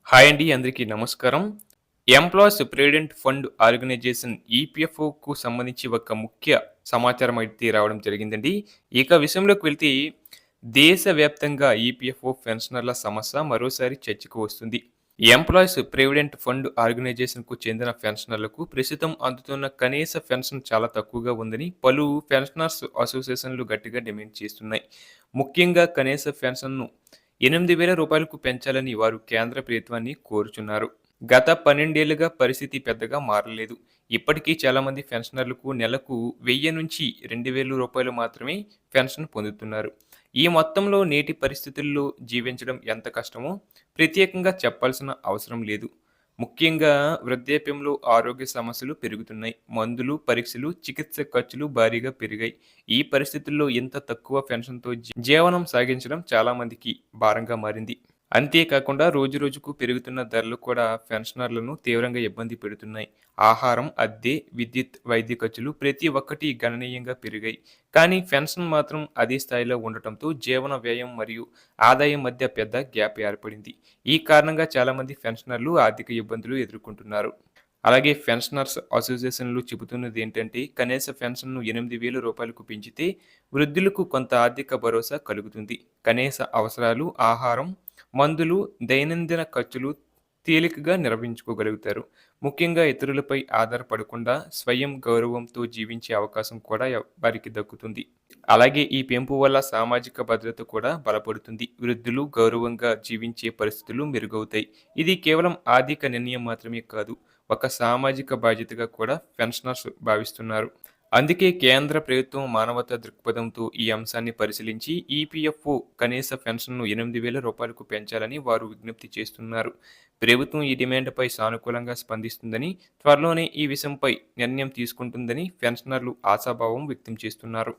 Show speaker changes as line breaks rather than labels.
Hi అండి. అందరికీ నమస్కారం. ఎంప్లాయీస్ ప్రావిడెంట్ ఫండ్ ఆర్గనైజేషన్ ఈపీఎఫ్ఓకు సంబంధించి ఒక ముఖ్య సమాచారం అయితే రావడం జరిగిందండి. ఇక విషయంలోకి వెళ్తే దేశవ్యాప్తంగా ఈపీఎఫ్ఓ పెన్షనర్ల సమస్య మరోసారి చర్చకు వస్తుంది. ఎంప్లాయీస్ ప్రావిడెంట్ ఫండ్ ఆర్గనైజేషన్‌కు చెందిన పెన్షనర్లకు ప్రస్తుతం అందుతున్న కనీస పెన్షన్ చాలా తక్కువగా ఉందని పలు పెన్షనర్స్ అసోసియేషన్‌లు గట్టిగా డిమాండ్ చేస్తున్నాయి. ముఖ్యంగా కనీస పెన్షన్‌ను రూ. 8,000కు పెంచాలని వారు కేంద్ర ప్రభుత్వాన్ని కోరుచున్నారు. గత 12 ఏళ్లుగా పరిస్థితి పెద్దగా మారలేదు. ఇప్పటికీ చాలామంది పెన్షనర్లకు నెలకు 1000 నుంచి రూ. 2,000 మాత్రమే పెన్షన్ పొందుతున్నారు. ఈ మొత్తంలో నేటి పరిస్థితుల్లో జీవించడం ఎంత కష్టమో ప్రత్యేకంగా చెప్పాల్సిన అవసరం లేదు. ముఖ్యంగా వృద్ధాప్యంలో ఆరోగ్య సమస్యలు పెరుగుతున్నాయి. మందులు, పరీక్షలు, చికిత్స ఖర్చులు భారీగా పెరిగాయి. ఈ పరిస్థితుల్లో ఇంత తక్కువ పెన్షన్‌తో జీవనం సాగించడం చాలా మందికి భారంగా మారింది. అంతేకాకుండా రోజురోజుకు పెరుగుతున్న ధరలు కూడా పెన్షనర్లను తీవ్రంగా ఇబ్బంది పెడుతున్నాయి. ఆహారం, అద్దె, విద్యుత్, వైద్య ఖర్చులు ప్రతి ఒక్కటి గణనీయంగా పెరిగాయి. కానీ పెన్షన్ మాత్రం అదే స్థాయిలో ఉండటంతో జీవన వ్యయం మరియు ఆదాయం మధ్య పెద్ద గ్యాప్ ఏర్పడింది. ఈ కారణంగా చాలామంది పెన్షనర్లు ఆర్థిక ఇబ్బందులు ఎదుర్కొంటున్నారు. అలాగే పెన్షనర్స్ అసోసియేషన్‌లు చెబుతున్నదేంటంటే కనీస పెన్షన్‌ను రూ. 8,000కు పెంచితే వృద్ధులకు కొంత ఆర్థిక భరోసా కలుగుతుంది. కనీస అవసరాలు, ఆహారం, మందులు, దైనందిన ఖర్చులు తేలికగా నిర్వహించుకోగలుగుతారు. ముఖ్యంగా ఇతరులపై ఆధారపడకుండా స్వయం గౌరవంతో జీవించే అవకాశం కూడా వారికి దక్కుతుంది. అలాగే ఈ పెంపు వల్ల సామాజిక భద్రత కూడా బలపడుతుంది. వృద్ధులు గౌరవంగా జీవించే పరిస్థితులు మెరుగవుతాయి. ఇది కేవలం ఆర్థిక నిర్ణయం మాత్రమే కాదు, ఒక సామాజిక బాధ్యతగా కూడా పెన్షనర్స్ భావిస్తున్నారు. అందుకే కేంద్ర ప్రభుత్వం మానవతా దృక్పథంతో ఈ అంశాన్ని పరిశీలించి ఈపీఎఫ్ఓ కనీస పెన్షన్‌ను రూ. 8,000కు పెంచాలని వారు విజ్ఞప్తి చేస్తున్నారు. ప్రభుత్వం ఈ డిమాండ్‌పై సానుకూలంగా స్పందిస్తుందని, త్వరలోనే ఈ విషయంపై నిర్ణయం తీసుకుంటుందని పెన్షనర్లు ఆశాభావం వ్యక్తం చేస్తున్నారు.